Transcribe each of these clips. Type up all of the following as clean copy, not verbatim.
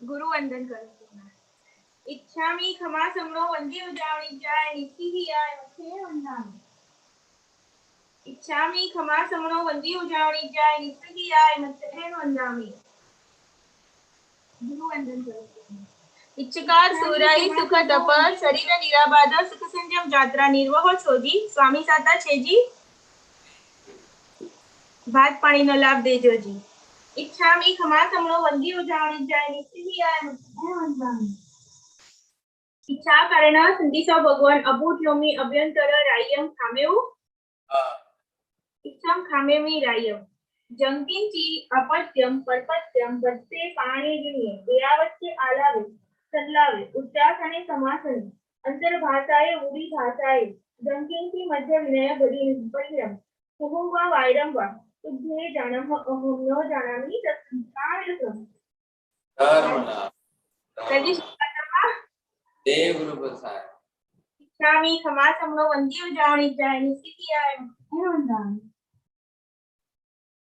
गुरु वंदन करो। इच्छामि खमा समनो वंदी उजावणी जाय नित्य ही आय मथे वंदामी। इच्छामि खमा समनो वंदी उजावणी जाय नित्य ही आय मथे वंदामी। गुरु वंदन करो। इच्छकार सुराई सुख तप शरीर निराबाध सुख संयम यात्रा निर्वह छोजी स्वामी साता छेजी भात पानी नो लाभ देजो जी। इच्छामि खमा समनो वंदी उजावणी जाय नित्य ही आय मथे वंदामी। इच्छा कारण संदिसो भगवान अभूत योमी अभ्यंतर रायम खामेऊ इच्छाम खामेमी रायम जंकिंची अपत्यम परपत्यम बसते पाणी गिणे देयावच्चे आलावे सल्लावे उच्चास आणि समासन अंतर्भाषाय उडी भाषाय जंकिंची मध्य विनय बडी परिरम कुहुवा वायरम वा तुझे जानम अहम न जानामी तत्कार्यक्रम देव गुरु बसाय इच्छामि खमा समनो वंदी उजावणी जाय निस्थिति आय मथे वंदामी।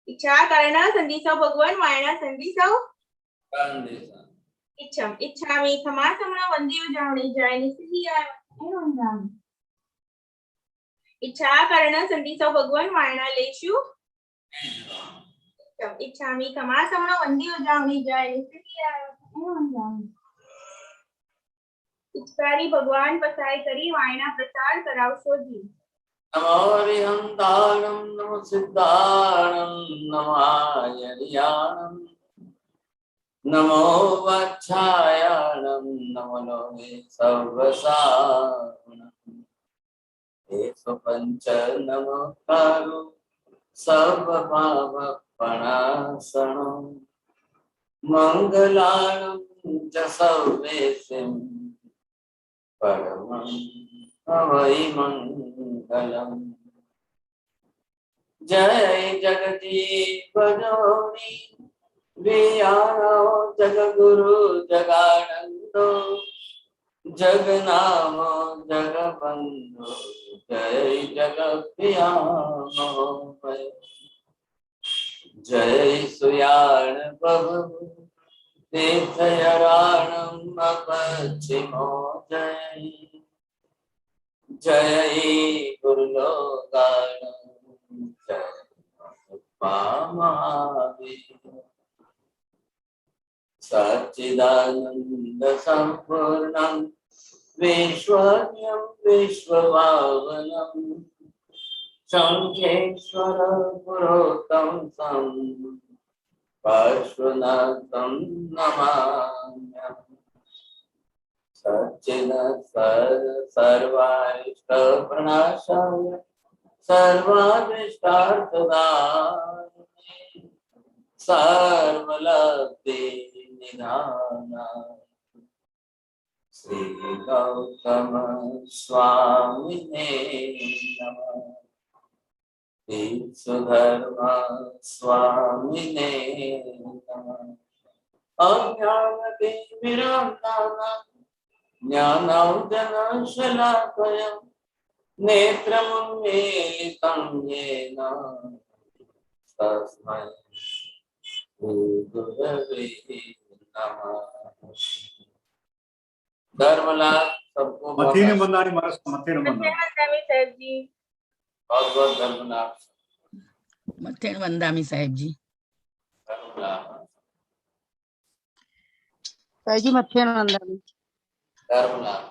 इच्छा कारण संदिसो भगवान मायना संदिसो इच्छम इच्छामि खमा समनो वंदी उजावणी जाय निस्थिति आय मथे वंदामी। इच्छा कारण संदिसो भगवान मायना लेशु इच्छामि खमा समनो वंदी उजावणी जाय निस्थिति आय मथे वंदामी। इच्छारी भगवान पसाय करी वायना प्रचार कराव शोधी। नमो हरिहंताणं नमो सिद्धाणं नमो आयर्याणं नमो वच्छायाणं नमो लोके सर्वसारणं एक पंच नमस्कारो सर्वपापप्रणाशनं मंगलानं च सर्वेशं परमं हवै मंगलम्। जय जगदीप जोनी वियानो जगगुरु जगानंदो जगनामो जगबंधु जय जगप्रियामो जय सुयाण प्रभु तीर्थयारणं अपचिमो जय जय गुरुलोकाणं जय महावीर सच्चिदानंद संपूर्णं विश्वज्ञं विश्वभावनं शंखेश्वर पुरोत्तमं पार्श्वनाथं नमाम्यहम्। सच्चिद सर्वारिष्टप्रणाशाय सर्वाभीष्टार्थदायिने सर्वलब्धि निधानाय श्री गौतम स्वामिने नमः। सुधर्म स्वामिने नमः। अज्ञानतिमिरान्तानां ज्ञानाञ्जनशलाकया नेत्रमुन्मीलितं येन तस्मै गुरवे नमः। धर्मलाल सबको मथेन बंदानी महाराज मथेन बंदानी साहेब जी बहुत बहुत धर्मलाल मथेन वंदामी साहेब जी धर्मलाल साहेब जी मथेन वंदामी धर्मलाल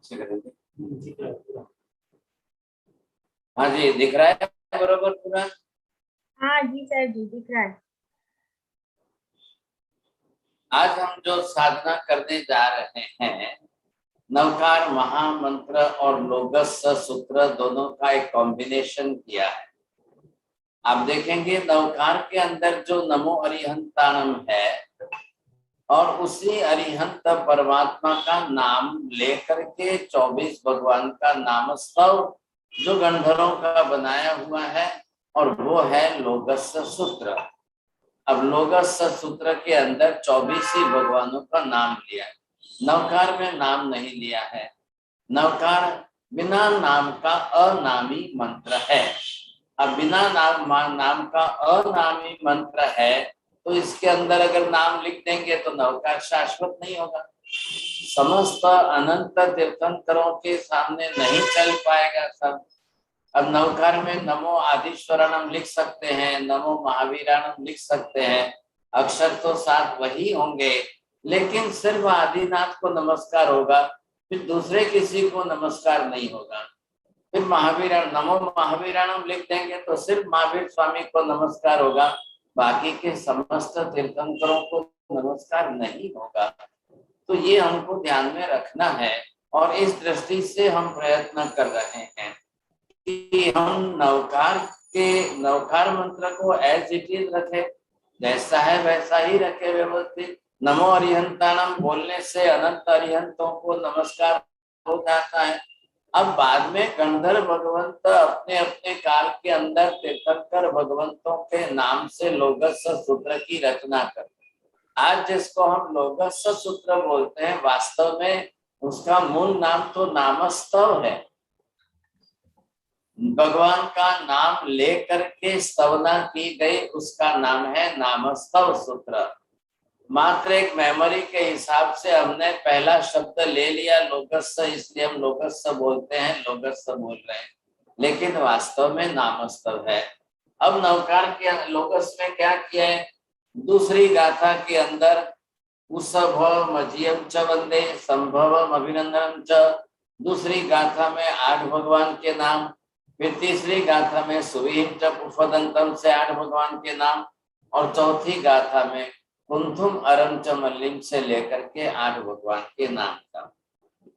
अच्छे करेंगे। हाँ जी, दिख रहा है बरोबर पूरा? हाँ जी साहब जी, दिख रहा है। आज हम जो साधना करने जा रहे हैं, नवकार महामंत्र और लोगस सूत्र दोनों का एक कॉम्बिनेशन किया है। आप देखेंगे नवकार के अंदर जो नमो अरिहंताणम है और उसी अरिहंत परमात्मा का नाम लेकर के 24 भगवान का नामस्तव जो गंधर्वों का बनाया हुआ है, और वो है लोगस सूत्र। अब लोगस सूत्र के अंदर 24 ही भगवानों का नाम लिया है, नवकार में नाम नहीं लिया है। नवकार बिना नाम का अनामी मंत्र है। अब बिना नाम का अनामी मंत्र है, तो इसके अंदर अगर नाम लिख देंगे तो नवकार शाश्वत नहीं होगा, समस्त अनंत तीर्थंकरों के सामने नहीं चल पाएगा सब। अब नवकार में नमो आदिश्वरणम लिख सकते हैं, नमो महावीराणम लिख सकते हैं, अक्षर तो साथ वही होंगे, लेकिन सिर्फ आदिनाथ को नमस्कार होगा, फिर दूसरे किसी को नमस्कार नहीं होगा। फिर महावीराण नमो महावीराणम लिख देंगे तो सिर्फ महावीर स्वामी को नमस्कार होगा, बाकी के समस्त तीर्थंकरों को नमस्कार नहीं होगा। तो ये हमको ध्यान में रखना है, और इस दृष्टि से हम प्रयत्न कर रहे हैं कि हम नवकार मंत्र को एज इट इज रखे, जैसा है वैसा ही रखे व्यवस्थित। नमो अरिहंताणम बोलने से अनंत अरिहंतों को नमस्कार हो जाता है। अब बाद में गंधर्व भगवंत अपने अपने काल के अंदर तीर्थंकर भगवंतों के नाम से लोगस सूत्र की रचना करते। आज जिसको हम लोगस सूत्र बोलते हैं, वास्तव में उसका मूल नाम तो नामस्तव है। भगवान का नाम लेकर के स्तवना की गई, उसका नाम है नामस्तव सूत्र। मात्र एक मेमोरी के हिसाब से हमने पहला शब्द ले लिया लोगस, इसलिए हम लोगस बोलते हैं, लोगस बोल रहे हैं, लेकिन वास्तव में नामस्तव है। अब नवकार के लोगस में क्या किया है, दूसरी गाथा के अंदर उसभ मजियम च वंदे संभवम अभिनंदनम च, दूसरी गाथा में 8 भगवान के नाम, फिर तीसरी गाथा में सुविहिम च पुष्पदंतम से 8 भगवान के नाम, और चौथी गाथा में कुंथुम अरम च मल्लिम से लेकर के 8 भगवान के नाम का।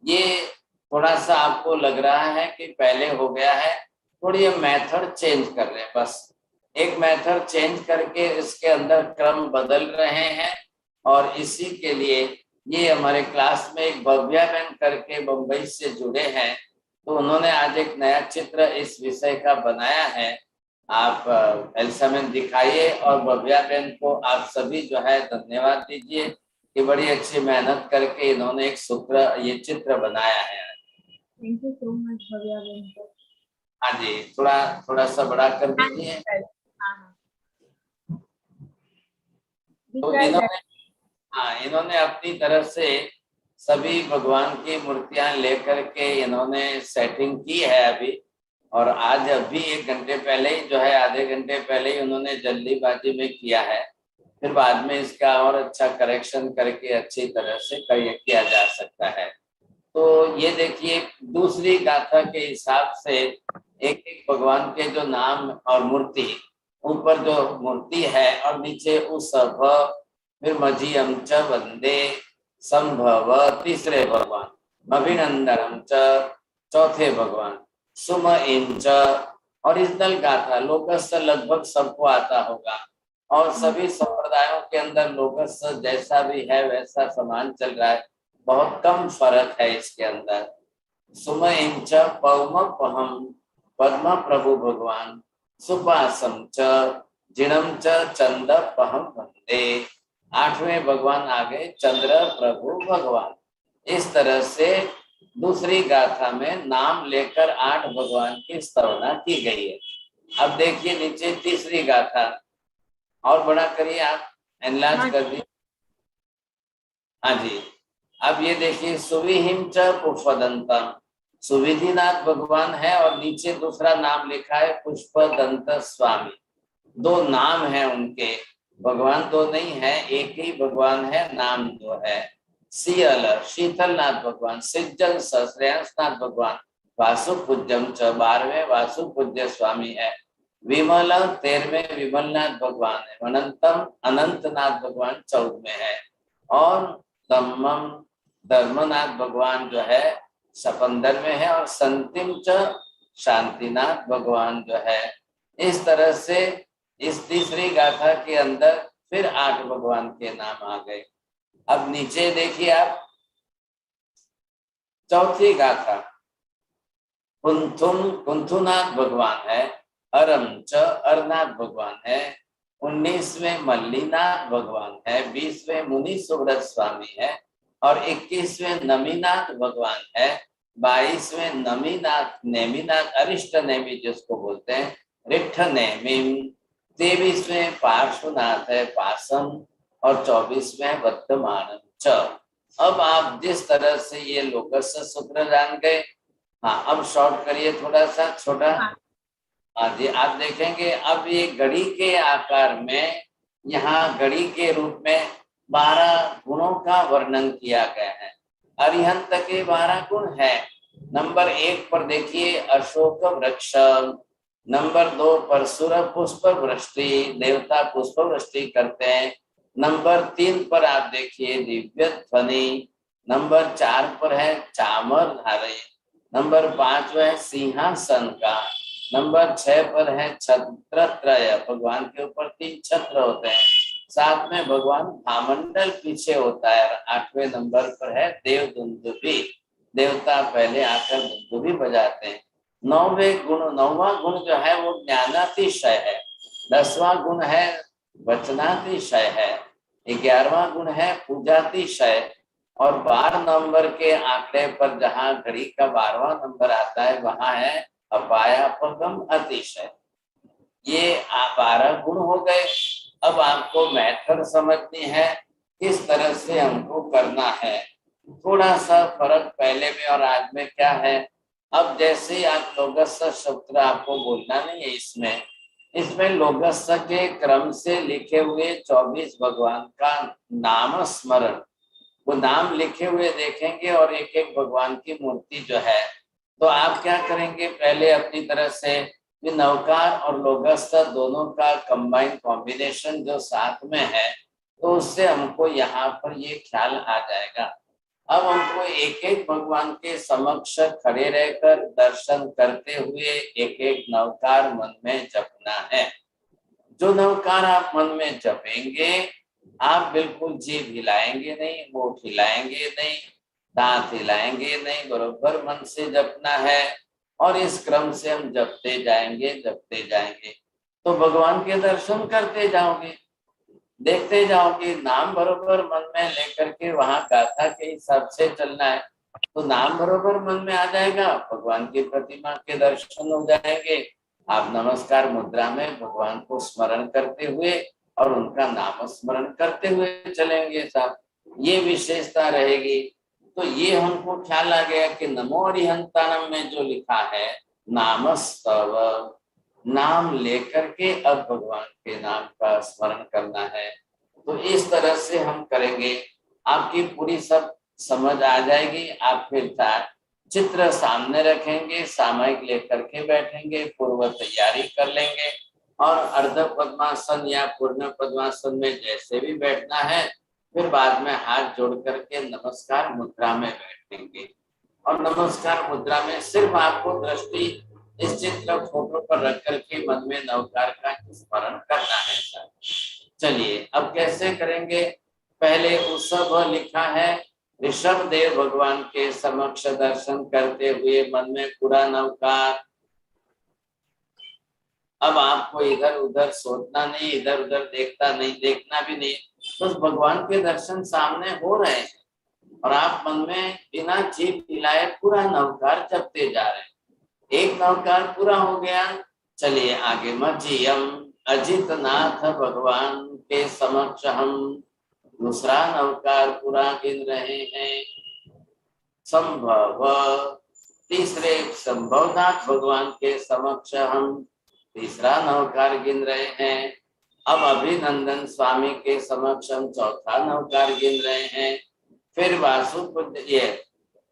ये थोड़ा सा आपको लग रहा है कि पहले हो गया है, थोड़ी मेथड चेंज कर रहे हैं, बस एक मेथड चेंज करके इसके अंदर क्रम बदल रहे हैं। और इसी के लिए ये हमारे क्लास में एक भव्या बहन करके बम्बई से जुड़े हैं, तो उन्होंने आज एक नया चित्र इस विषय का बनाया है। आप एल्सा में दिखाइए, और भव्या बहन को आप सभी जो है धन्यवाद दीजिए कि बड़ी अच्छी मेहनत करके इन्होंने एक सूत्र, ये चित्र बनाया है। Thank you so much Bhavya बहन। हाँ जी, थोड़ा सा बड़ा कर दीजिए। तो इन्होंने अपनी तरफ से सभी भगवान की मूर्तियां लेकर के इन्होंने सेटिंग की है अभी, और आज अभी 1 घंटे पहले ही जो है, आधे घंटे पहले ही उन्होंने जल्दीबाजी में किया है, फिर बाद में इसका और अच्छा करेक्शन करके अच्छी तरह से किया जा सकता है। तो ये देखिए, दूसरी गाथा के हिसाब से एक एक भगवान के जो नाम और मूर्ति, ऊपर जो मूर्ति है और नीचे उसभ, फिर मजियम च वंदे संभव तीसरे भगवान, अभिनंदनम च चौथे भगवान, सुम इंच ओरिजिनल गाथा। लोकस लगभग सबको आता होगा, और सभी संप्रदायों के अंदर लोकस जैसा भी है वैसा समान चल रहा है, बहुत कम फर्क है इसके अंदर। सुम इंच पौम पहम पद्म प्रभु भगवान, सुपासम च जिणम च चंद पहम वंदे, 8वें भगवान आ गए चंद्र प्रभु भगवान। इस तरह से दूसरी गाथा में नाम लेकर 8 भगवान की स्तवना की गई है। अब देखिए नीचे तीसरी गाथा, और बड़ा करिए आप, एनलार्ज कर दी। हाँ जी, अब ये देखिए, सुविहिम च पुष्पदंतम, सुविधिनाथ भगवान है, और नीचे दूसरा नाम लिखा है पुष्पदंत स्वामी। 2 नाम है उनके, भगवान 2 नहीं है, एक ही भगवान है, नाम 2 है। सियल शीतलनाथ भगवान, सिज्जन श्रेयसनाथ भगवान, वासुपूज्यम च 12वें वासुपूज्य स्वामी है। विमल 13वें विमलनाथ भगवान है। अनंतम अनंतनाथ भगवान 14वें है। और धम्मम धर्मनाथ भगवान जो है 15 में है। और संतिम च शांतिनाथ भगवान जो है। इस तरह से इस तीसरी गाथा के अंदर फिर 8 भगवान के नाम आ गए। अब नीचे देखिए आप, चौथी गाथा कुंथुम कुंथुनाथ भगवान है। अरम च अरनाथ भगवान है। 19वें मल्लीनाथ भगवान है। 20वें मुनि सुव्रत स्वामी है। और 21वें नमीनाथ भगवान है। 22वें नमीनाथ नेमिनाथ अरिष्ट नेमी जिसको बोलते हैं रिठ नेमिम। 23वें पार्श्वनाथ है पासम। और 24वें वर्तमान च। अब आप जिस तरह से ये लोकस सूत्र जान गए, हाँ अब शॉर्ट करिए थोड़ा सा छोटा। हाँ जी, आप देखेंगे अब ये घड़ी के आकार में, यहाँ घड़ी के रूप में 12 गुणों का वर्णन किया गया है। अरिहंत के 12 गुण है। नंबर 1 पर देखिए अशोक वृक्ष। नंबर 2 पर सूर्य पुष्प वृष्टि, देवता पुष्प वृष्टि करते हैं। नंबर 3 पर आप देखिए दिव्य ध्वनि। नंबर 4 पर है चामर धारे। नंबर 5 है सिंहासन का। नंबर 6 पर है छत्रत्रय, भगवान के ऊपर 3 छत्र होते हैं। 7 में भगवान भामंडल पीछे होता है। और 8वें नंबर पर है देव दुंदुभी, देवता पहले आकर दुंदुभी बजाते हैं। 9वां गुण जो है वो ज्ञानातिशय है। 10वां गुण है वचनातिशय है। 11वां गुण है पूजातिशय। और 12 नंबर के आंकड़े पर जहाँ घड़ी का 12वां नंबर आता है वहां है अपायापगम अतिशय। ये 12 गुण हो गए। अब आपको मेथड समझनी है किस तरह से हमको करना है। थोड़ा सा फर्क पहले में और आज में क्या है। अब जैसे आप लोगस सूत्र आपको बोलना नहीं है, इसमें लोगस के क्रम से लिखे हुए 24 भगवान का नाम स्मरण, वो नाम लिखे हुए देखेंगे और एक एक भगवान की मूर्ति जो है, तो आप क्या करेंगे पहले अपनी तरह से कि नवकार और लोगस दोनों का कंबाइंड कॉम्बिनेशन जो साथ में है, तो उससे हमको यहाँ पर ये ख्याल आ जाएगा। अब हमको एक एक भगवान के समक्ष खड़े रहकर दर्शन करते हुए एक एक नवकार मन में जपना है। जो नवकार आप मन में जपेंगे, आप बिल्कुल जीभ हिलाएंगे नहीं, मुंह हिलाएंगे नहीं, दांत हिलाएंगे नहीं, बरोबर मन से जपना है। और इस क्रम से हम जपते जाएंगे तो भगवान के दर्शन करते जाओगे, देखते जाओगे। नाम बरोबर मन में लेकर के वहां गाथा के हिसाब से चलना है, तो नाम बरोबर मन में आ जाएगा, भगवान की प्रतिमा के दर्शन हो जाएंगे। आप नमस्कार मुद्रा में भगवान को स्मरण करते हुए और उनका नाम स्मरण करते हुए चलेंगे साहब, ये विशेषता रहेगी। तो ये हमको ख्याल आ गया कि नमो अरिहंतानम में जो लिखा है नामस्तव, नाम लेकर के अब भगवान के नाम का स्मरण करना है। तो इस तरह से हम करेंगे, आपकी पूरी सब समझ आ जाएगी। आप फिर चित्र सामने रखेंगे, सामयिक लेकर के बैठेंगे, पूर्व तैयारी कर लेंगे और अर्ध पद्मासन या पूर्ण पद्मासन में जैसे भी बैठना है, फिर बाद में हाथ जोड़ करके नमस्कार मुद्रा में बैठेंगे। और नमस्कार मुद्रा में सिर्फ आपको दृष्टि इस चित्र फोटो पर रख करके मन में नवकार का स्मरण करना है। चलिए अब कैसे करेंगे। पहले उत्सव लिखा है, ऋषभ देव भगवान के समक्ष दर्शन करते हुए मन में पूरा नवकार। अब आपको इधर उधर सोचना नहीं, इधर उधर देखना भी नहीं, बस भगवान के दर्शन सामने हो रहे हैं और आप मन में बिना जीभ हिलाए पूरा नवकार जपते जा रहे हैं। एक नवकार पूरा हो गया, चलिए आगे। मजियम अजित नाथ भगवान के समक्ष हम दूसरा नवकार पूरा गिन रहे हैं। संभव तीसरे संभवनाथ भगवान के समक्ष हम तीसरा नवकार गिन रहे हैं। अब अभिनंदन स्वामी के समक्ष हम चौथा नवकार गिन रहे हैं। फिर वासुपुत्र ये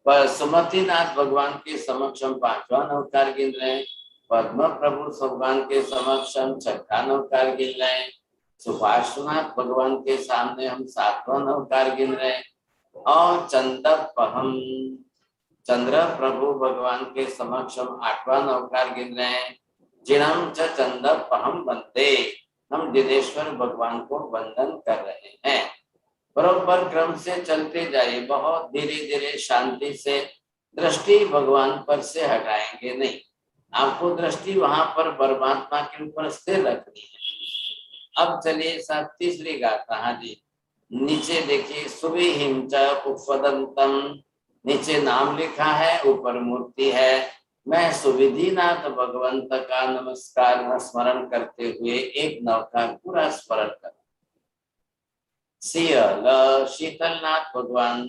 सुमतिनाथ भगवान के समक्ष हम 5वां नवकार गिन रहे हैं। पद्म प्रभु भगवान के समक्ष हम 6ठा नवकार गिन रहे हैं। सुभाषनाथ भगवान के सामने हम 7वां नवकार गिन रहे हैं। और चंद्र प्रभु भगवान के समक्ष हम 8वां नवकार गिन रहे हैं। जिनम च चंदपहम वंदे, हम जिनेश्वर भगवान को वंदन कर रहे हैं। बरोबर क्रम से चलते जाइए, बहुत धीरे धीरे शांति से। दृष्टि भगवान पर से हटाएंगे नहीं, आपको दृष्टि वहां पर परमात्मा के ऊपर स्थिर रखनी है। अब चलिए साहब तीसरी गाथा। हाँ जी, नीचे देखिए, सुविहिं च उपवदन्तम, नीचे नाम लिखा है, ऊपर मूर्ति है। मैं सुविधिनाथ भगवंत का नमस्कार स्मरण करते हुए एक नवकार पूरा स्मरण कर। शीतलनाथ भगवान,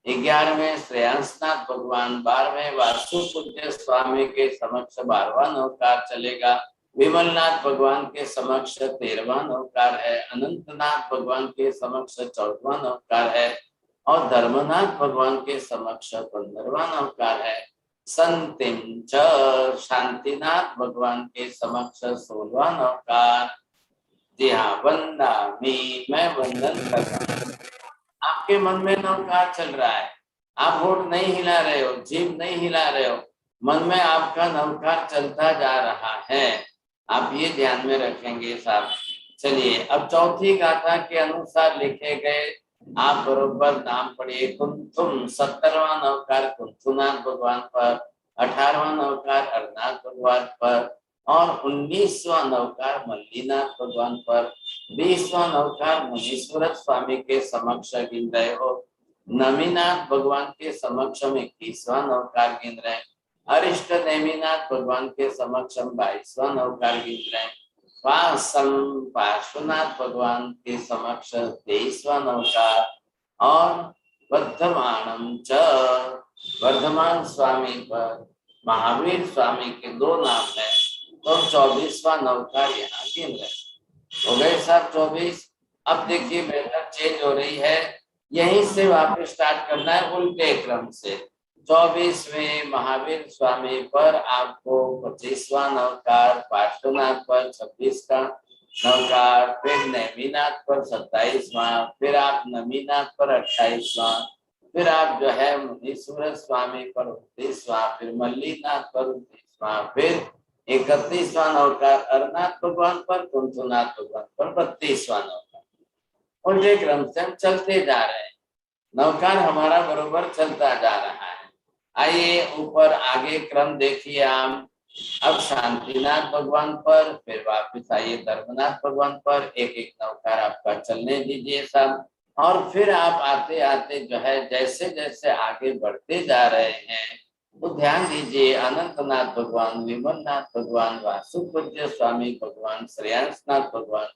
11वें श्रेयांसनाथ भगवान, 12वें वासुपूज्य स्वामी के समक्ष 12वां नवकार चलेगा। विमलनाथ भगवान के समक्ष 13वां नवकार है। अनंतनाथ भगवान के समक्ष 14वां नवकार है। और धर्मनाथ भगवान के समक्ष 15वां नवकार है। संतिम च, शांतिनाथ भगवान के समक्ष 16वां नवकार। जी हाँ, वंदामि, मैं वंदन कर रहा हूँ। आपके मन में नवकार चल रहा है, आप होठ नहीं हिला रहे हो, जीभ नहीं हिला रहे हो, मन में आपका नवकार चलता जा रहा है। आप ये ध्यान में रखेंगे साहब। चलिए अब चौथी गाथा के अनुसार लिखे गए आप बरोबर नाम पढ़िए। कुंथुम, 17वां नवकार कुंथुनाथ भगवान पर, 18वां नवकार अर्नाथ भगवान पर, और 19वां नवकार मल्लीनाथ भगवान पर, 20वां नवकार मुनीश्वर स्वामी के समक्ष गिन रहे हो। नमीनाथ भगवान के समक्ष में 21वां नवकार गिन रहे हैं। अरिष्ट नेमिनाथ भगवान के समक्ष 22वां नवकार गिन रहे हैं। पार्श्वनाथ भगवान के समक्ष 23वां नवकार। और वर्धमानम च, वर्धमान स्वामी पर महावीर स्वामी के 2 नाम है, तो 24वां नवकार यहाँ गिन रहे। हो गए साहब 24। अब देखिए मेथड चेंज हो रही है, यहीं से वापस स्टार्ट करना है उल्टे क्रम से। 24वें महावीर स्वामी पर आपको 25वां नवकार, पार्श्वनाथ पर 26 का नवकार, फिर नेमिनाथ पर 27वां, फिर आप नमीनाथ पर 28वां, फिर आप जो है मुनीश्वर स्वामी पर 29वां, फिर मल्लीनाथ पर 29वां, फिर 31वां नवकार अरनाथ भगवान पर, कुंथुनाथ भगवान पर 32वां नवकार। उल्टे क्रम से हम चलते जा रहे हैं, नवकार हमारा बरोबर चलता जा रहा है। आइए ऊपर आगे क्रम देखिए आप। अब शांतिनाथ भगवान पर, फिर वापस आइए धर्मनाथ भगवान पर, एक एक नवकार आपका चलने दीजिए सब। और फिर आप आते आते जो है जैसे जैसे आगे बढ़ते जा रहे हैं तो ध्यान दीजिए, अनंतनाथ भगवान, विमलनाथ भगवान, वासुपूज्य स्वामी भगवान, श्रेयांसनाथ भगवान,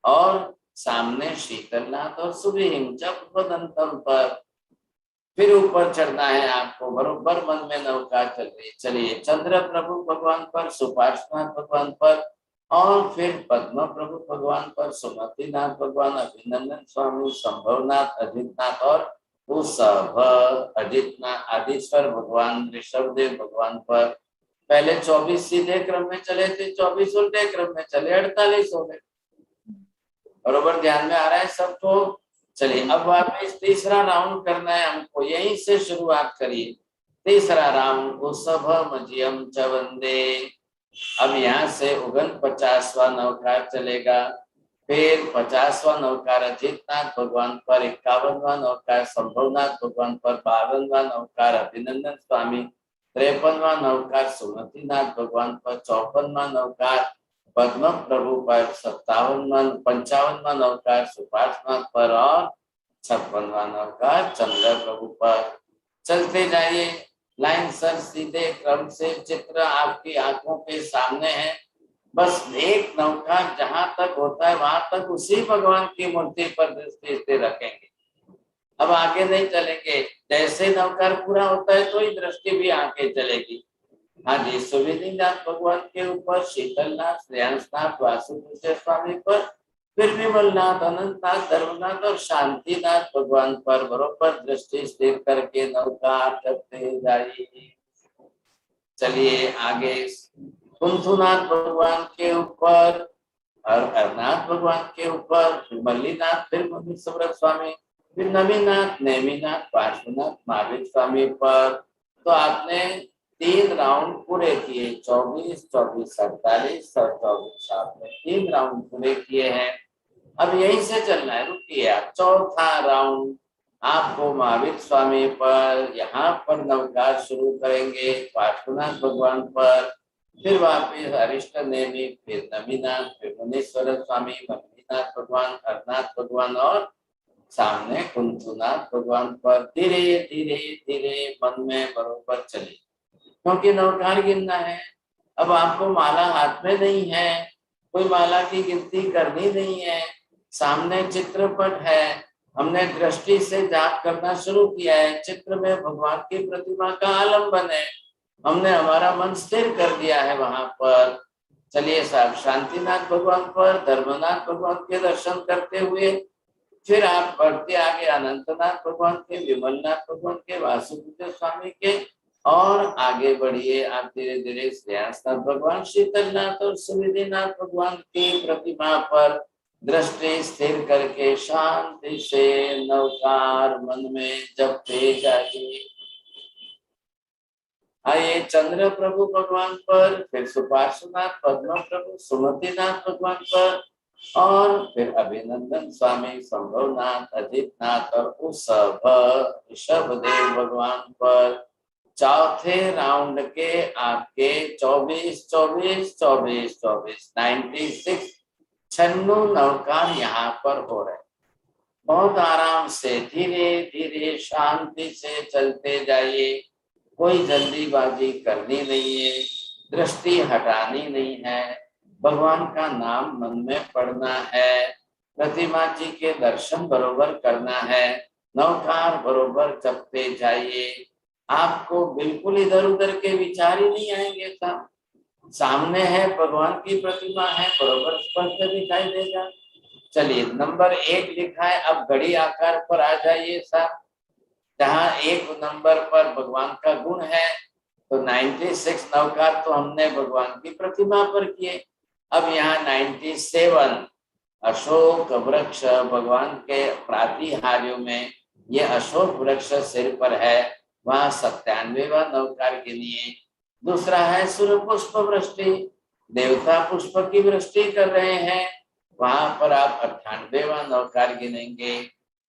और सामने शीतलनाथ और सुविहिं च उपवदन्तम पर। फिर ऊपर चढ़ना है आपको, बरोबर मन में नवकार चल रही। चलिए चंद्र प्रभु भगवान पर, सुपार्श्वनाथ भगवान पर, और फिर पद्म प्रभु भगवान पर, सुमतिनाथ भगवान, अभिनंदन स्वामी, संभवनाथ, अजितनाथ और उषभ अजितनाथ, आदिश्वर भगवान, ऋषभदेव भगवान पर। पहले 24 सीधे क्रम में चले थे, 24 उल्टे क्रम में चले, 48 हो गए। बरोबर ध्यान में आ रहा है सबको। चलिए अब वापस तीसरा राउंड करना है हमको, यहीं से शुरुआत करिए। तीसरा राउंड उषभ मजियम च वंदे। अब यहाँ से 49वां नवकार चलेगा, फिर 50वां नवकार अजितनाथ भगवान पर, 51वां नवकार संभवनाथ भगवान पर, 52वां नवकार अभिनंदन स्वामी, 53वां नवकार सुमतिनाथ भगवान पर, 54वां नवकार पद्म प्रभु पर, 55वां नवकार सुपार्श्वनाथ पर, और 56वां नवकार चंद्र प्रभु पर। चलते जाइए लाइन सर सीधे क्रम से, चित्र आपकी आंखों के सामने है। बस एक नवकार जहां तक होता है वहां तक उसी भगवान की मूर्ति पर दृष्टि स्थिर रखेंगे। अब आगे नहीं चलेंगे, जैसे नवकार पूरा होता है तो ही दृष्टि भी आगे चलेगी। हाँ जी, सुविधिनाथ भगवान के ऊपर, शीतलनाथ, श्रेयांसनाथ, वासुपूज्य स्वामी पर, फिर विमलनाथ, अनंतनाथ, धर्मनाथ और शांतिनाथ भगवान पर बरोबर दृष्टि स्थिर करके नौका करते जाइए। चलिए आगे कुंथुनाथ भगवान के ऊपर और अरनाथ भगवान के ऊपर, फिर मल्लीनाथ, फिर मुनीश्वर स्वामी, फिर नवीनाथ, नेमिनाथ, पार्श्वनाथ, महावीर स्वामी पर। तो आपने 3 राउंड पूरे किए, 24, 24, 47 और 24। आपने 3 राउंड पूरे किए हैं। अब यहीं से चलना है, रुकिए आप। चौथा राउंड आपको महावीर स्वामी पर, यहाँ पर नवकार शुरू करेंगे, पार्श्वनाथ भगवान पर, फिर वापिस अरिष्ट नेमी, फिर नवीनाथ, फिर मुनीश्वर स्वामी, मल्लीनाथ भगवान, हरनाथ भगवान और सामने कुंथुनाथ भगवान पर। धीरे धीरे धीरे मन में बरोबर चलिए, क्योंकि नवकार गिनना है। अब आपको माला हाथ में नहीं है, कोई माला की गिनती करनी नहीं है, सामने चित्रपट है, हमने दृष्टि से जाप करना शुरू किया है, चित्र में भगवान की प्रतिमा का आलम्बन है, हमने हमारा मन स्थिर कर दिया है वहां पर। चलिए साहब, शांतिनाथ भगवान पर, धर्मनाथ भगवान के दर्शन करते हुए फिर आप बढ़ते आगे अनंतनाथ भगवान के, विमलनाथ भगवान के, वासुदेव स्वामी के, और आगे बढ़िए आप धीरे धीरे श्रेयांसनाथ भगवान, शीतलनाथ और सुविधिनाथ भगवान की प्रतिमा पर दृष्टि स्थिर करके शांति से नवकार मन में जपते जाइए। आइए चंद्र प्रभु भगवान पर, फिर सुपार्श्वनाथ, पद्म प्रभु, सुमतिनाथ भगवान पर, और फिर अभिनंदन स्वामी, संभवनाथ, अजितनाथ और ऋषभदेव भगवान पर। चौथे राउंड के आपके 24, 24, 24, 24, 96 96 नवकार यहाँ पर हो रहे। बहुत आराम से धीरे धीरे शांति से चलते जाइए, कोई जल्दीबाजी करनी नहीं है, दृष्टि हटानी नहीं है, भगवान का नाम मन में पढ़ना है, प्रतिमा जी के दर्शन बरोबर करना है, नवकार बरोबर जपते जाइए। आपको बिल्कुल इधर उधर के विचार ही नहीं आएंगे। सामने है भगवान की प्रतिमा है, बरोबर स्पष्ट दिखाई देगा। चलिए नंबर 1 लिखा है, अब घड़ी आकार पर आ जाइए साहब। जहाँ 1 नंबर पर भगवान का गुण है, तो 96 नवकार तो हमने भगवान की प्रतिमा पर किए। अब यहाँ 97 अशोक वृक्ष भगवान के प्रातिहार्यों में, ये अशोक वृक्ष सिर पर है, वहाँ 97वां नवकार गिनिए। दूसरा है सूर्य पुष्प वृष्टि, देवता पुष्प की वृष्टि कर रहे हैं, वहां पर आप 98वां नवकार गिनेंगे।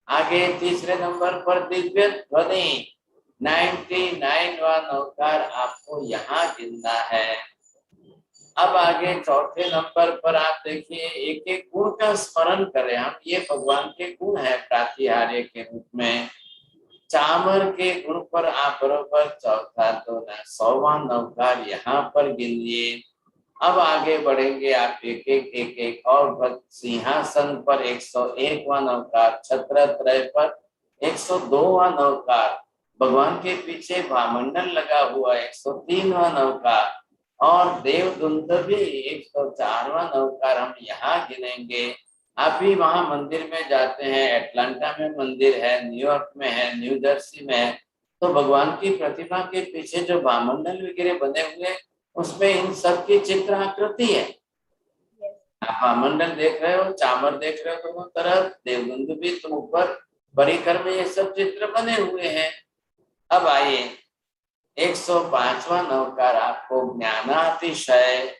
आगे तीसरे नंबर पर दिव्य ध्वनि, 99वां नवकार आपको यहाँ गिनना है। अब आगे चौथे नंबर पर आप देखिए, एक एक गुण का स्मरण करें हम। ये भगवान के गुण है प्रातिहार्य के रूप में। चामर के गुण पर आप बरोबर चौथा तो 100वां नवकार यहाँ पर गिन लिए। अब आगे बढ़ेंगे आप एक एक और सिंहासन पर 101वां नवकार, छत्र त्रय पर 102वां नवकार, भगवान के पीछे भामंडल लगा हुआ 103वां नवकार, और देवदुंद भी 104वां नवकार हम यहाँ गिनेंगे। आप भी वहां मंदिर में जाते हैं, एटलांटा में मंदिर है, न्यूयॉर्क में है, न्यू जर्सी में है, तो भगवान की प्रतिमा के पीछे जो भामंडल वगैरह बने हुए, उसमें इन सब की चित्र आकृति है। आप भामंडल देख रहे हो, चामर देख रहे हो दोनों तरफ, देवदुंद भी तो ऊपर परिकर में ये सब चित्र बने हुए हैं। अब आइए 105वां नवकार आपको ज्ञानातिशय,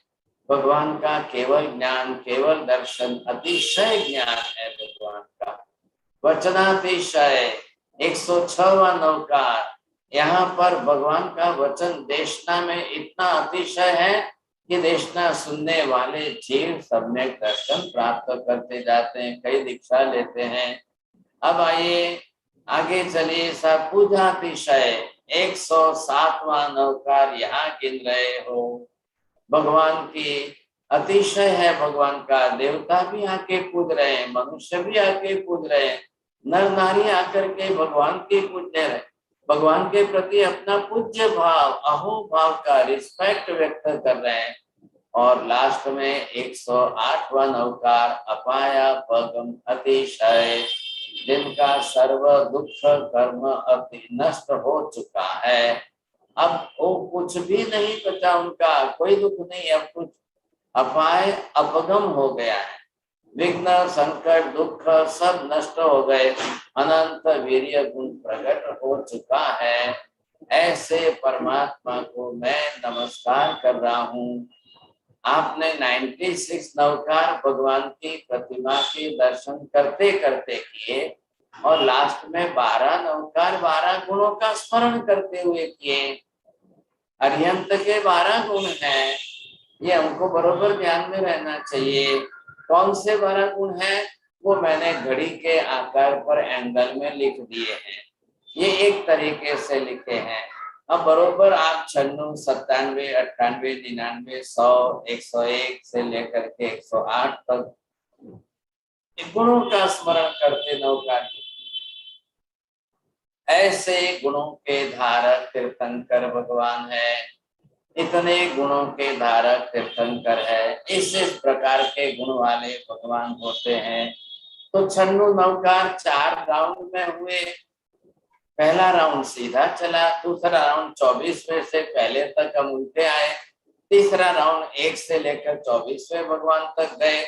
भगवान का केवल ज्ञान, केवल दर्शन, अतिशय ज्ञान है भगवान का। वचनातिशय 106वां नवकार, यहाँ पर भगवान का वचन देशना में इतना अतिशय है कि देशना सुनने वाले जीव सम्यक दर्शन प्राप्त करते जाते हैं, कई दीक्षा लेते हैं। अब आइए आगे चलिए सब पूजातिशय 107वां नवकार यहाँ गिन रहे हो। भगवान की अतिशय है भगवान का, देवता भी आके पूज रहे हैं, मनुष्य भी आके पूज रहे हैं, नर नारी आकर के भगवान के पूजने रहे, भगवान के प्रति अपना पूज्य भाव, अहो भाव का रिस्पेक्ट व्यक्त कर रहे हैं। और लास्ट में 108वां नवकार अपाया पगम अतिशय, जिनका सर्व दुख कर्म अति नष्ट हो चुका है। अब वो कुछ भी नहीं बचा, उनका कोई दुख नहीं, अब कुछ अपाय अपगम हो गया है, विघ्न संकट दुख सब नष्ट हो गए, अनंत वीर्य गुण प्रकट हो चुका है। ऐसे परमात्मा को मैं नमस्कार कर रहा हूँ। आपने 96 नवकार भगवान की प्रतिमा के दर्शन करते करते किए और लास्ट में 12 नवकार 12 गुणों का स्मरण करते हुए किए। अरिहंत के 12 गुण हैं, ये हमको बरोबर ध्यान में रहना चाहिए। कौन से 12 गुण हैं वो मैंने घड़ी के आकार पर एंगल में लिख दिए हैं, ये एक तरीके से लिखे हैं। अब बरोबर आप 96, 97, 98, 99, 100, 101 से लेकर के 108 तक गुणों का स्मरण करते नवकार। ऐसे गुणों के धारक तीर्थंकर भगवान है, इतने गुणों के धारक तीर्थंकर है, इस प्रकार के गुण वाले भगवान होते हैं। तो 96 नवकार 4 राउंड में हुए। पहला राउंड सीधा चला, दूसरा राउंड 24वें से पहले तक हम उल्टे आए, तीसरा राउंड 1 से लेकर 24वें भगवान तक गए,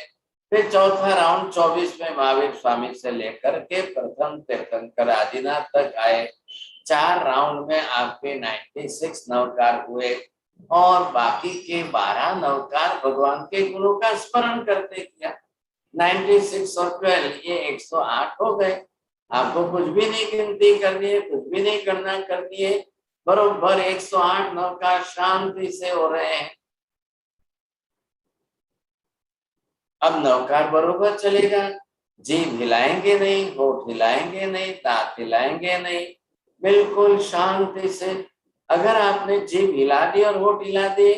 फिर चौथा राउंड 24वें महावीर स्वामी से लेकर के प्रथम तीर्थंकर आदिनाथ तक आए। 4 राउंड में आपके 96 नवकार हुए और बाकी के 12 नवकार भगवान के गुणों का स्मरण करते किया। 96 और 12 ये 108 हो गए। आपको कुछ भी नहीं गिनती करनी है, कुछ भी नहीं करना करनी है, बरोबर 108 नवकार शांति से हो रहे हैं। अब नवकार बरोबर चलेगा, जीभ हिलाएंगे नहीं, होठ हिलाएंगे नहीं, दांत हिलाएंगे नहीं, बिल्कुल शांति से। अगर आपने जीभ हिला दी और होठ हिला दी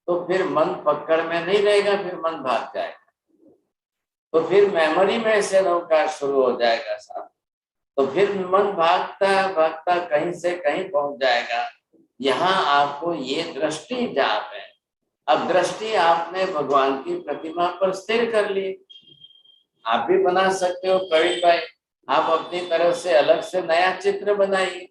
तो फिर मन पकड़ में नहीं रहेगा, फिर मन भाग जाएगा, तो फिर मेमोरी में से नवकार शुरू हो जाएगा साहब, तो फिर मन भागता भागता कहीं से कहीं पहुंच जाएगा। यहाँ आपको ये दृष्टि जाप है। अब दृष्टि आपने भगवान की प्रतिमा पर स्थिर कर ली। आप भी बना सकते हो प्रवीण भाई, आप अपनी तरफ से अलग से नया चित्र बनाइए।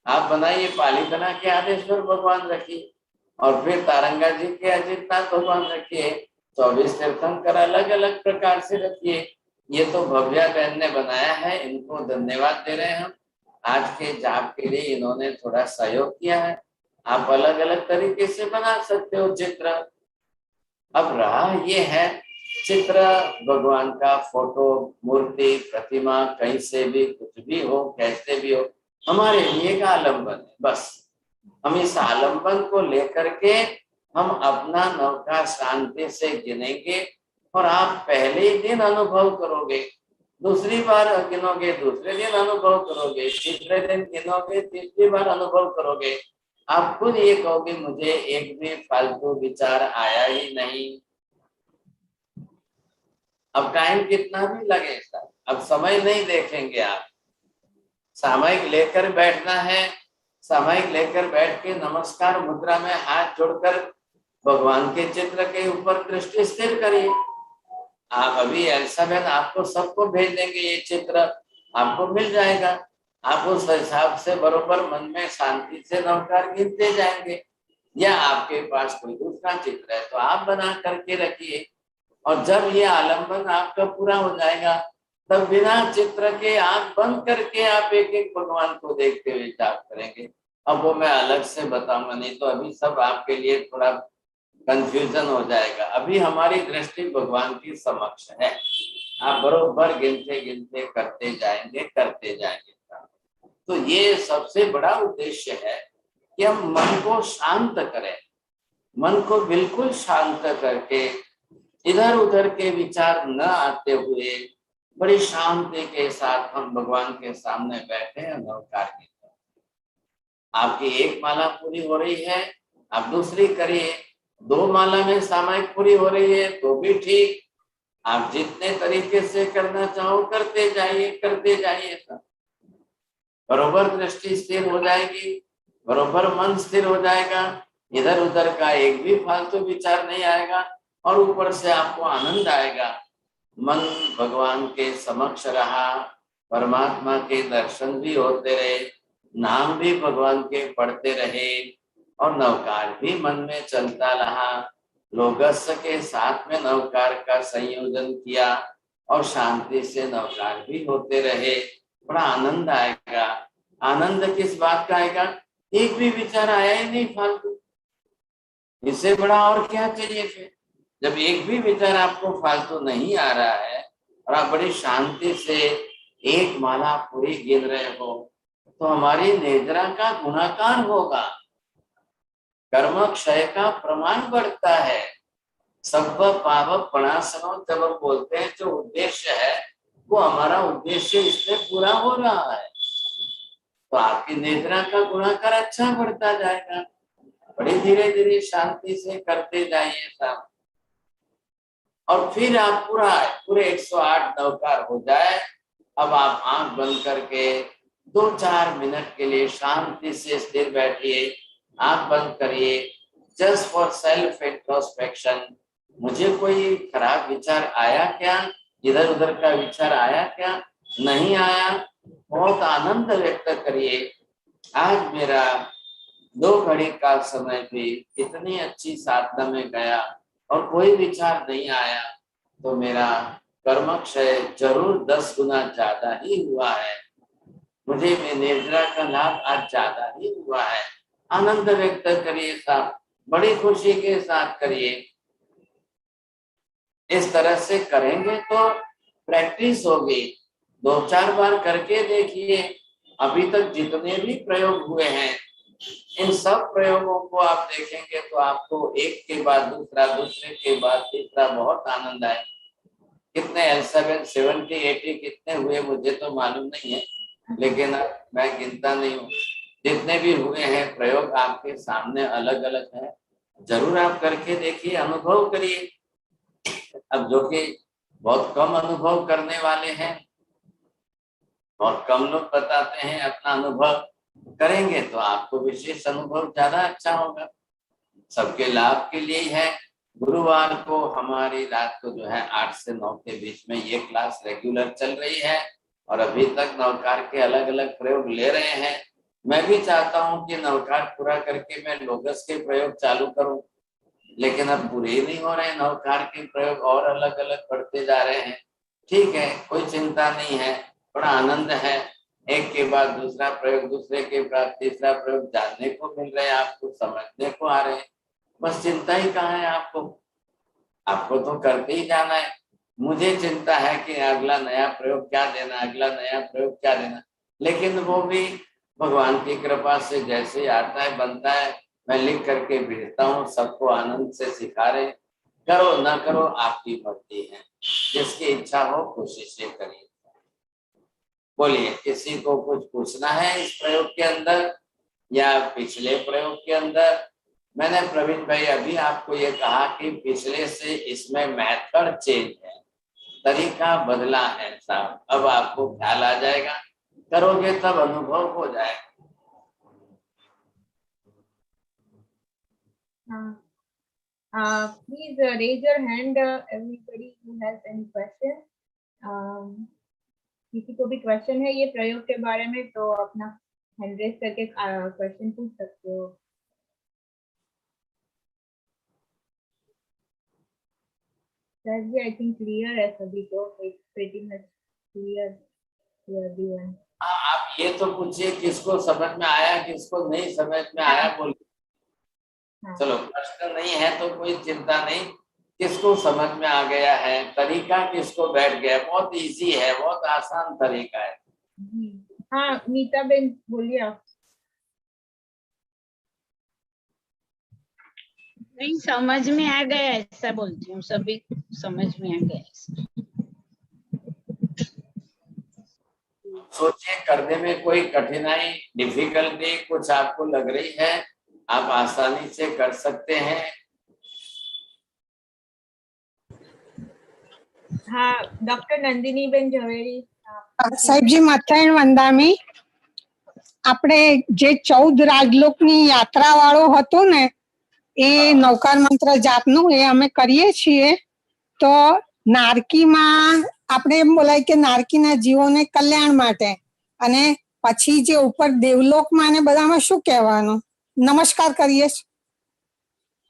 आप बनाइए पालितना के आदेश्वर भगवान रखिए और फिर तारंगा जी के अजितनाथ भगवान रखिए, 24 तीर्थंकर अलग अलग प्रकार से रखिए। ये तो भव्या बहन ने बनाया है, इनको धन्यवाद दे रहे हैं हम। आज के जाप के लिए इन्होंने थोड़ा सहयोग किया है। आप अलग अलग तरीके से बना सकते हो चित्र। अब रहा ये है चित्र, भगवान का फोटो, मूर्ति, प्रतिमा, कहीं से भी कुछ भी हो, कैसे भी हो, हमारे लिए का आलम्बन है। बस हम इस आलम्बन को लेकर के हम अपना नवकार शांति से गिनेंगे और आप पहले ही दिन अनुभव करोगे, दूसरी बार गिनोगे, दूसरे दिन अनुभव करोगे, तीसरे दिन गिनोगे, तीसरी बार अनुभव करोगे। आप खुद ये कहोगे मुझे एक भी फालतू विचार आया ही नहीं। अब टाइम कितना भी लगे सर, अब समय नहीं देखेंगे आप। सामयिक लेकर बैठना है, सामयिक लेकर बैठ के नमस्कार मुद्रा में हाथ जोड़कर भगवान के चित्र के ऊपर दृष्टि स्थिर करिए। आप अभी एल्साबेन आपको सबको भेज देंगे, ये चित्र आपको मिल जाएगा। आप उस हिसाब से बरोबर मन में शांति से नवकार गिनते जाएंगे। या आपके पास कोई दूसरा चित्र है तो आप बना करके रखिए और जब ये आलम्बन आपका पूरा हो जाएगा तब बिना चित्र के आंख बंद करके आप एक एक भगवान को देखते हुए जाप करेंगे। अब वो मैं अलग से बताऊंगा, नहीं तो अभी सब आपके लिए थोड़ा कंफ्यूजन हो जाएगा। अभी हमारी दृष्टि भगवान की समक्ष है, आप बरोबर गिनते गिनते करते जाएंगे। तो ये सबसे बड़ा उद्देश्य है कि हम मन को शांत करें, मन को बिल्कुल शांत करके इधर उधर के विचार न आते हुए बड़ी शांति के साथ हम भगवान के सामने बैठे हैं नवकार की। आपकी एक माला पूरी हो रही है, आप दूसरी करिए। 2 माला में सामयिक पूरी हो रही है तो भी ठीक, आप जितने तरीके से करना चाहो करते जाइए सब। बरोबर दृष्टि स्थिर हो जाएगी, बरोबर मन स्थिर हो जाएगा, इधर उधर का एक भी फालतू विचार नहीं आएगा। और ऊपर से आपको आनंद आएगा। मन भगवान के समक्ष रहा, परमात्मा के दर्शन भी होते रहे, नाम भी भगवान के पढ़ते रहे और नवकार भी मन में चलता रहा। लोगस्य के साथ में नवकार का संयोजन किया और शांति से नवकार भी होते रहे, बड़ा आनंद आएगा। आनंद किस बात का आएगा? एक भी विचार आया ही नहीं फालतू, इससे बड़ा और क्या चाहिए फिर? जब एक भी विचार आपको फालतू नहीं आ रहा है और आप बड़ी शांति से एक माला पूरी गिन रहे हो, तो हमारी निद्रा का गुणाकार होगा, कर्म क्षय का प्रमाण बढ़ता है। सब पाप प्रणाशनो जब हम बोलते हैं, जो उद्देश्य है वो हमारा उद्देश्य इसमें पूरा हो रहा है, तो आपकी निद्रा का गुणाकार अच्छा बढ़ता जाएगा। बड़ी धीरे धीरे शांति से करते जाइए साहब, और फिर आप पूरे 108 नवकार हो जाए। अब आप आंख बंद करके 2-4 मिनट के लिए शांति से स्थिर बैठिए, आंख बंद करिए, जस्ट फॉर सेल्फ इंट्रोस्पेक्शन। मुझे कोई खराब विचार आया क्या, इधर उधर का विचार आया क्या, नहीं आया, बहुत आनंद व्यक्त करिए। आज मेरा 2 घड़ी का समय भी इतनी अच्छी साधना में गया और कोई विचार नहीं आया, तो मेरा कर्म क्षय जरूर 10 गुना ज्यादा ही हुआ है, मुझे निद्रा का लाभ आज ज्यादा ही हुआ है। आनंद व्यक्त करिए साहब, बड़ी खुशी के साथ करिए। इस तरह से करेंगे तो प्रैक्टिस होगी, 2-4 बार करके देखिए। अभी तक जितने भी प्रयोग हुए हैं, इन सब प्रयोगों को आप देखेंगे तो आपको एक के बाद दूसरा, दूसरे के बाद तीसरा बहुत आनंद आए। कितने L7, 70, 80 कितने हुए मुझे तो मालूम नहीं है, लेकिन मैं गिनता नहीं हूँ। जितने भी हुए हैं प्रयोग आपके सामने अलग अलग है, जरूर आप करके देखिए, अनुभव करिए। अब जो कि बहुत कम अनुभव करने वाले हैं, बहुत कम लोग बताते हैं अपना अनुभव, करेंगे तो आपको विशेष अनुभव ज्यादा अच्छा होगा, सबके लाभ के लिए ही है। गुरुवार को हमारी रात को जो है 8 से 9 के बीच में ये क्लास रेगुलर चल रही है और अभी तक नवकार के अलग अलग प्रयोग ले रहे हैं। मैं भी चाहता हूं कि नवकार पूरा करके मैं लोगस के प्रयोग चालू करूं, लेकिन अब पूरे ही नहीं हो रहे हैं, नवकार के प्रयोग और अलग अलग बढ़ते जा रहे हैं। ठीक है, कोई चिंता नहीं है, बड़ा आनंद है। एक के बाद दूसरा प्रयोग, दूसरे के बाद तीसरा प्रयोग जानने को मिल रहे हैं, आपको समझने को आ रहे हैं। बस चिंता ही कहाँ है आपको, आपको तो करते ही जाना है। मुझे चिंता है कि अगला नया प्रयोग क्या देना, अगला नया प्रयोग क्या देना, लेकिन वो भी भगवान की कृपा से जैसे आता है बनता है, मैं लिख करके भेजता हूँ, सबको आनंद से सिखा रहे। करो ना करो आपकी मर्जी है, जिसकी इच्छा हो खुशी से करिए। बोलिए, किसी को कुछ पूछना है इस प्रयोग के अंदर या पिछले प्रयोग के अंदर? मैंने प्रवीण भाई अभी आपको ये कहा कि पिछले से इसमें मेथड चेंज है, तरीका बदला है साहब, अब आपको ख्याल आ जाएगा, करोगे तब अनुभव हो जाएगा। Please raise your hand, everybody who has any question. किसी को भी क्वेश्चन है ये प्रयोग के बारे में तो अपना हैंड रेज करके क्वेश्चन पूछ सकते हो। Sir ji I think clear है सभी को, it's pretty much clear to everyone. आप ये तो पूछिए किसको समझ में आया, किसको नहीं समझ में आया, बोलिए। चलो, प्रश्न नहीं है तो कोई चिंता नहीं, किसको समझ में आ गया है, तरीका किसको बैठ गया, बहुत इजी है, बहुत आसान तरीका है। हाँ नीता बेन बोलिए आप। नहीं समझ में आ गया ऐसा बोलती हूँ, सभी समझ में आ गया ऐसा। सोचिए, करने में कोई कठिनाई, डिफिकल्टी कुछ आपको लग रही है, आप आसानी से कर सकते हैं। हाँ डॉक्टर नंदिनी बेन झवेरी। સાહેબજી મથાયણ વંદામી, આપણે જે 14 રાજલોકની યાત્રા વાળો હતો ને એ નૌકાર મંત્ર જાપનું એ અમે કરીએ છીએ. તો નારકીમાં આપણે એમ બોલાય કે નારકીના જીવોને કલ્યાણ માટે, અને પછી જે ઉપર દેવલોકમાં ને બધામાં શું કહેવાનું? નમસ્કાર કરીએ છીએ.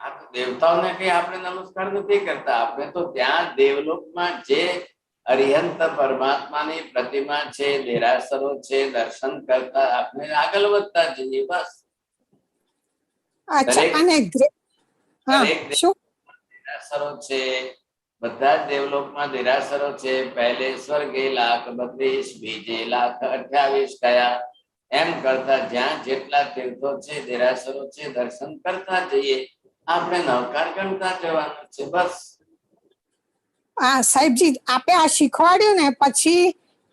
આ તો દેવતાઓને કઈ આપણે નમસ્કાર નથી કરતા. આપણે તો ત્યાં દેવલોકમાં જે અરિહંત પરમાત્માની પ્રતિમા છે, દેરાસરો છે, દર્શન કરતા આપણે આગળ વધતા જઈએ બસ. અચ્છા. દરેક- અને હા દરેક શું? દેરાસરો છે, બધા જ દેવલોકમાં દેરાસરો છે. પહેલે સ્વર્ગે લાખ 32, બીજે લાખ 28 કયા, એમ કરતા જ્યાં જેટલા તીર્થો છે, દેરાસરો છે, દર્શન કરતા જઈએ. આપણે નવકાર ગણતા જવાનું છે બસ. હા સાહેબજી, આપે આ શીખવાડ્યું ને પછી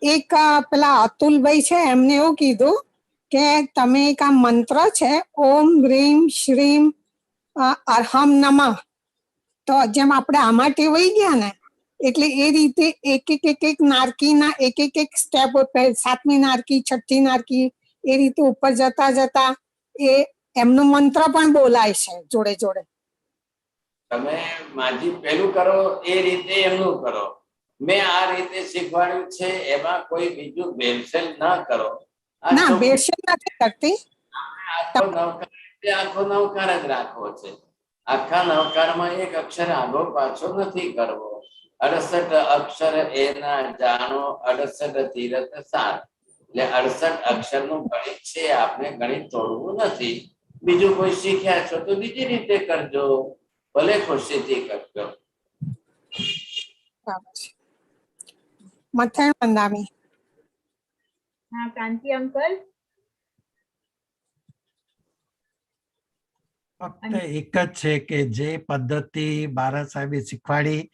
એક પેલા અતુલભાઈ છે એમને એવું કીધું કે તમે એક આ મંત્ર છે ઓમ હ્રીમ શ્રીમ અર્હમ નમઃ, તો જેમ આપણે આમાં ટેવાઈ ગયા ને એટલે એ રીતે એક નારકીના એક સ્ટેપ, સાતમી નારકી, છઠ્ઠી નારકી, એ રીતે ઉપર જતા જતા એ એમનું મંત્ર પણ બોલાય છે જોડે જોડે. તમે માજી પેલું કરો એ રીતે એમનું કરો. મેં આ રીતે શીખવાડ્યું છે, એમાં કોઈ બીજું ભેળસેળ ના કરો. આ ના, ચોખ્ખું બેસેલ નથી કરતી. આખો નવકાર એટલે આખો નવકાર જ રાખવો છે. આખા નવકારમાં એક અક્ષર આગો પાછો નથી કરવો. 68 અક્ષર એના જાણો, 68 તીરથ સાર. એટલે 68 અક્ષરનું ગણિત છે, આપણે ગણિત તોડવું નથી. બીજું કોઈ શીખ્યા છો તો બીજી રીતે કરજો, ભલે ખુશીથી કરજો. મથાણ વંદામી. હા કાંતિ અંકલ. ફક્ત એક જ છે કે જે પદ્ધતિ બારા સાહેબે શીખવાડી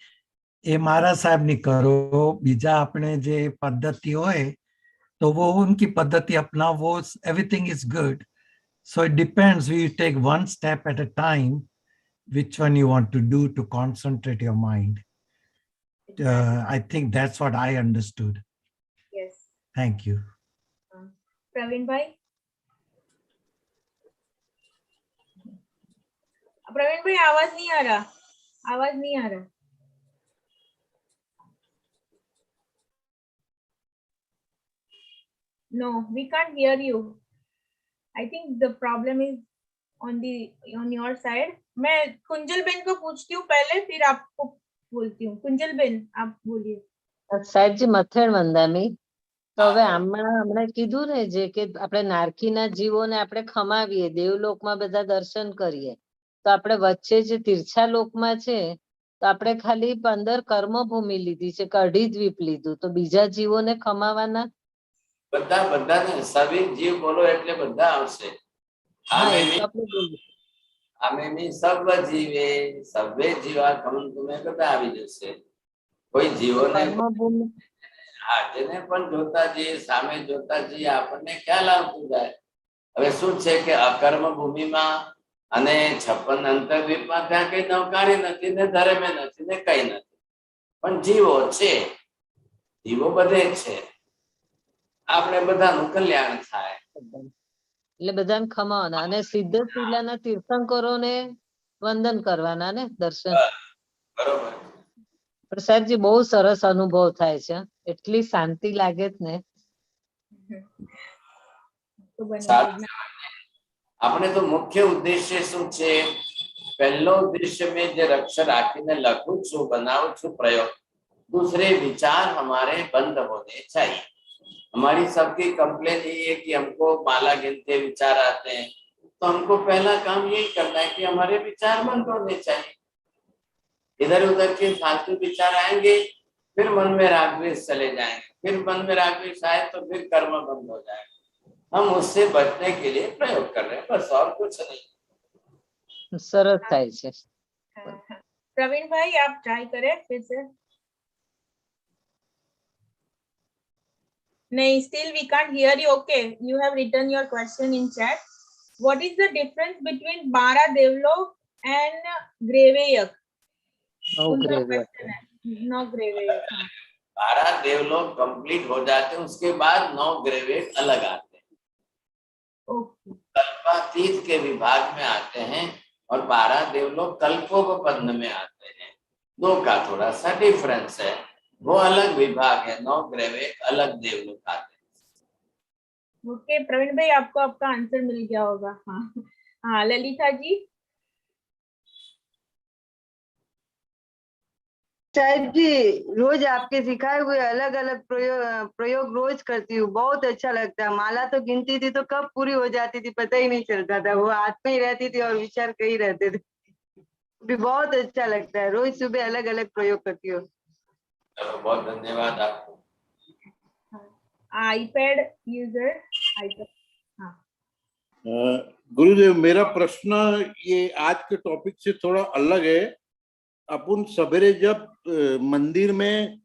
એ મારા સાહેબની કરો. બીજા આપણે જે પદ્ધતિ હોય તો वो उनकी पद्धति अपना, वो everything is good. So it depends. We take one step at a time, which one you want to do to concentrate your mind. I think that's what I understood. Yes. Thank you. Praveen भाई. प्रवीण भाई आवाज नहीं आ रहा, आवाज नहीं आ रहा. No, we can't hear you. I think the problem is on your side. मैं Kunjal Ben को पूछती हूँ पहले, फिर आपको बोलती हूँ. कुंजल बेन, आप बोलिए. સાહેબજી મથેણ વંદામી. તો હવે હા. આમાં હમણાં કીધું ને જે કે આપણે નારકીના જીવોને આપણે ખમાવીએ, દેવલોકમાં બધા દર્શન કરીએ, તો આપણે વચ્ચે જે તીર્છા લોકમાં છે તો આપણે ખાલી 15 કર્મભૂમિ લીધી છે, કઢી દ્વીપ લીધું, તો બીજા જીવોને ખમાવાના? બધાને સવી જીવ બોલો એટલે બધા આવશે. હા, એ આમે તો આપણે બોલીએ. આમે સર્વ જીવે સર્વે જીવા કમન તમે બધા આવી જશે. કોઈ જીવોને કર્મભૂમિ હા, જેને પણ જોતા જઈએ, સામે જોતા જઈએ, આપણને ખ્યાલ આવતું જાય. હવે શું છે કે અકર્મ ભૂમિમાં અને 56 અંતર્દ્વીપમાં ત્યાં કઈ નવકારી નથી ને ધર્મે નથી ને કઈ નથી, પણ જીવો છે. જીવો બધે જ છે. આપણે બધાનું કલ્યાણ થાય. એટલે બધાને ખમાવાના અને સિદ્ધ શિલાના તીર્થંકરોને વંદન કરવાના ને, દર્શન. બરોબર. પણ સાહેબજી બહુ સરસ અનુભવ થાય છે, એટલી શાંતિ લાગે જ ને. तो बने સારું. આપણે તો મુખ્ય ઉદ્દેશ્ય શું છે? પહેલો उद्देश्य में જે अक्षर રાખીને લખું છું, બનાવું છું પ્રયોગ, दूसरे विचार हमारे बंद होने चाहिए. हमारी सबकी कंप्लेन यही है कि हमको माला गिनते विचार आते हैं, तो हमको पहला काम यही करना है कि हमारे विचार बंद होने चाहिए. इधर उधर के फालतू विचार आएंगे, फिर मन में राग द्वेष चले जाएंगे, फिर मन में राग द्वेष आए तो फिर कर्म बंद हो जाएगा. हम उससे बचने के लिए प्रयोग कर रहे हैं, बस और कुछ नहीं. સરસ થાય છે. प्रवीण भाई आप ट्राई करें फिर से. नहीं, still we can't hear you. Okay, you have written your question in chat. What is the difference between 12 devlok and Greveyak? બહુ उनका ગ્રેવ. question है. No Greveyak. 12 देवलोक कंप्लीट हो जाते हैं, उसके बाद 9 ग्रेवेट अलग आते हैं, Okay. कल्पातीत के विभाग में आते हैं. और 12 देवलोक कल्पोपपन्न में आते हैं। 2 का थोड़ा सा डिफरेंस है, वो अलग विभाग है। 9 ग्रह एक अलग देवलोक आते हैं। ओके प्रवीण भाई, आपको आपका आंसर मिल गया होगा। हाँ हाँ, ललिता जी। साहिब जी, रोज आपके सिखाए हुए अलग अलग प्रयोग रोज करती हूँ, बहुत अच्छा लगता है। माला तो गिनती थी तो कब पूरी हो जाती थी पता ही नहीं चलता था, वो हाथ में ही रहती थी और विचार कहीं रहते थे। भी बहुत अच्छा लगता है, रोज सुबह अलग अलग प्रयोग करती हूँ। चलो बहुत धन्यवाद आपको। IPad user, iPad. हाँ गुरुदेव, मेरा प्रश्न ये आज के टॉपिक से थोड़ा अलग है। अपन सवेरे जब मंदिर में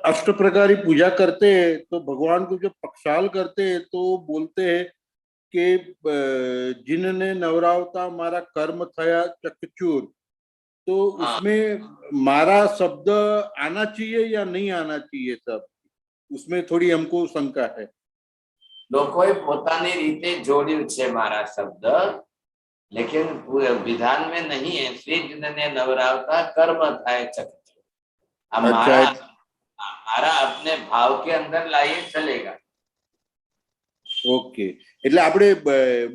अष्ट प्रकारी पूजा करते हैं तो भगवान को जब पक्षाल करते हैं तो बोलते हैं कि जिनने नवरावता मारा कर्म थया चकचूर। तो उसमें मारा शब्द आना चाहिए या नहीं आना चाहिए? सब उसमें थोड़ी हमको शंका है। લોકોએ પોતાની રીતે જોડ્યું છે મારા શબ્દ, लेकिन विधान में नहीं है। श्री जिनने नवरावता कर्म थाय चकचूर। अब मारा अपने भाव के अंदर लाइए चलेगा। ओके, એટલે આપણે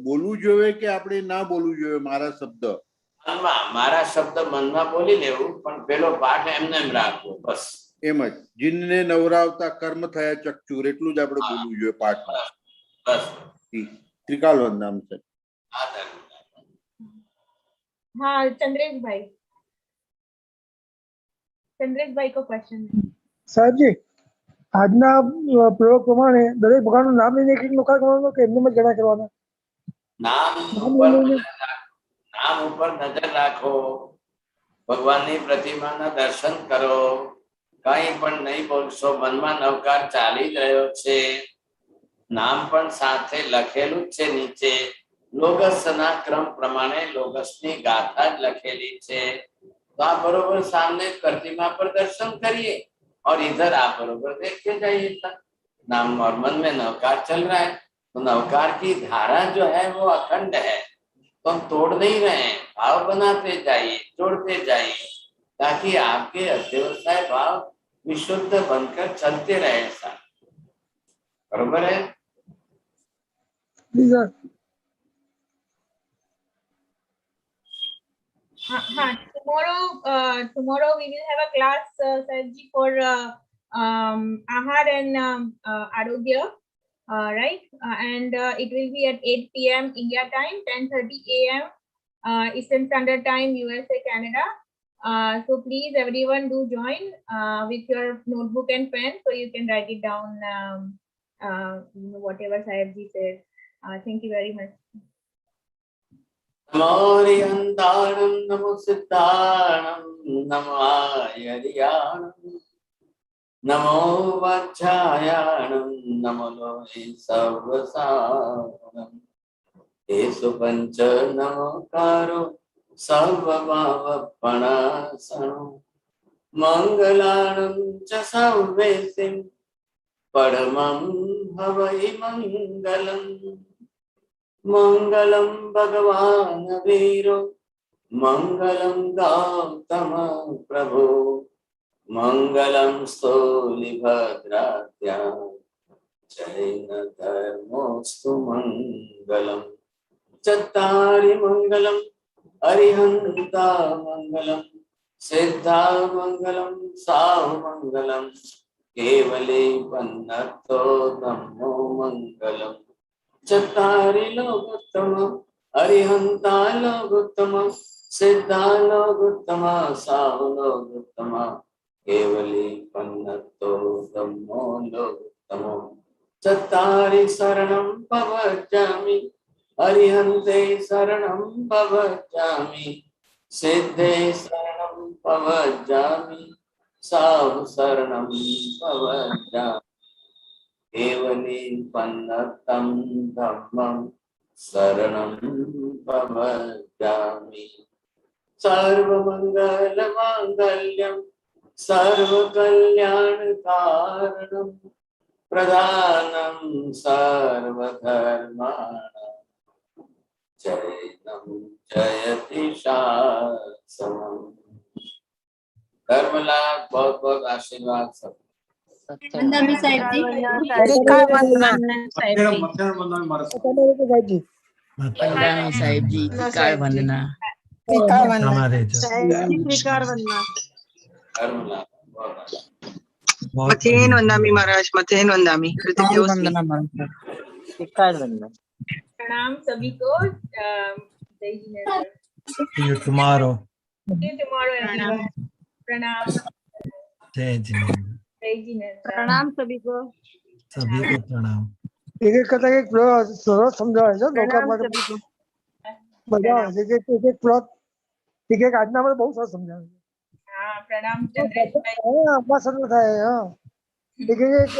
બોલવું જોઈએ કે આપણે ના બોલવું જોઈએ મારા શબ્દ? મનમાં મારા શબ્દ મનમાં બોલી લેવું, પણ પેલો પાઠ એમને એમ રાખવો બસ। એમ જ, જીનને નવરાવતા કર્મ થયા ચકચૂર એટલું જ આપણે બોલવું જોઈએ પાઠમાં। બસ ત્રિકાલ વંદનામ છે। हाँ चंद्रेश भाई, चंद्रेश भाई को क्वेश्चन है। साहब जी, આજના પ્રયોગ પ્રમાણે દરેક ભગવાનનું નામ લઈને એક નોકાર કરવાનો કે એમને ગણા કરવાના? નામ ઉપર નજર રાખો, ભગવાનની પ્રતિમાના દર્શન કરો, કઈ પણ નહીં બોલશો, મનમાં નવકાર ચાલી જ રહ્યો છે, નામ પણ સાથે લખેલું જ છે નીચે, લોગસના ક્રમ પ્રમાણે લોગસની ગાથા જ લખેલી છે। तो आप बरोबर सामने प्रतिमा पर दर्शन करिए और इधर आप बरोबर देखते जाइए। नाम और मन में नवकार चल रहा है तो नवकार की धारा जो है वो अखंड है, तो हम तोड़ नहीं रहे हैं। भाव बनाते जाइए, जोड़ते जाइए, ताकि आपके अध्यवसाय भाव विशुद्ध बनकर चलते रहे। ऐसा बरोबर है? हाँ, tomorrow we will have a class, Sajji, for Ahar and Arogya, right? And it will be at 8 p.m. India time, 10:30 a.m. Eastern Standard Time, USA, Canada. So please everyone do join with your notebook and pen so you can write it down, whatever Sahibji said. Thank you very much. नमो रियंताणं नमो सिद्धाणं नमो आयर्याणं नमो वाचायाणं नमो लोहे सर्वसारणं येषु पंच नमोकारो सर्वभावपणासनं मंगलाणं च सर्वेसिं परमं हवै मंगलम्। मंगलम भगवान वीरो मंगलम गौतम प्रभु मंगलम स्थूलिभद्राद्या जैन धर्मोस्तु मंगलम। चत्तारि मंगलम अरिहंता मंगलम सिद्धा मंगलम साहु मंगलम केवले पन्नतो नमो मंगलम। चत्तारि लोकोत्तम अरिहंता लोकोत्तम सिद्धा लोकोत्तम साहु लोकोत्तम केवली पन्नतो धम्मो लोकोत्तम। चत्तारि शरणं पवज्जामि अरिहन्ते शरणं पवज्जामि सिद्धे शरणं पवज्जामि साहु शरणं पवज्जामि केवली पन्नतं धम्मं शरणं पवज्जामि। सर्वमंगलमांगल्यं सर्वकल्याणकारणं प्रधानं सर्वधर्माणां चैनम जयति शासनम। धर्मलाल बहुत बहुत आशीर्वाद सब। वंदना साहेब जी। ટીકા વંદના મધ્યાહન વંદના મારા સાહેબ જી वंदना साहेब जी त्रिकाल वंदना ટીકા વંદના તમારે જો धर्मलाल बहुत आशीर्वाद। बहुत मथेन बढ़िया। वंदामी महाराज मथेन वंदामी वंदना माता त्रिकाल वंदना। प्रणाम सभी को। जय Jinendra. See you tomorrow. See you tomorrow everyone. प्रणाम। जय जिनेन्द्र। जय जिनेन्द्र। प्रणाम सभी को। सभी को प्रणाम। એક એક કરતા એક સરળ સમજાવે છે લોકો प्रणाम માટે सभी को। બધા એક એક પ્લોટ એક એક આજના માટે બહુ સરસ સમજાવે हाँ प्रणाम चंद्रेश भाई। છે હા આમાં સરળ થાય હા એક એક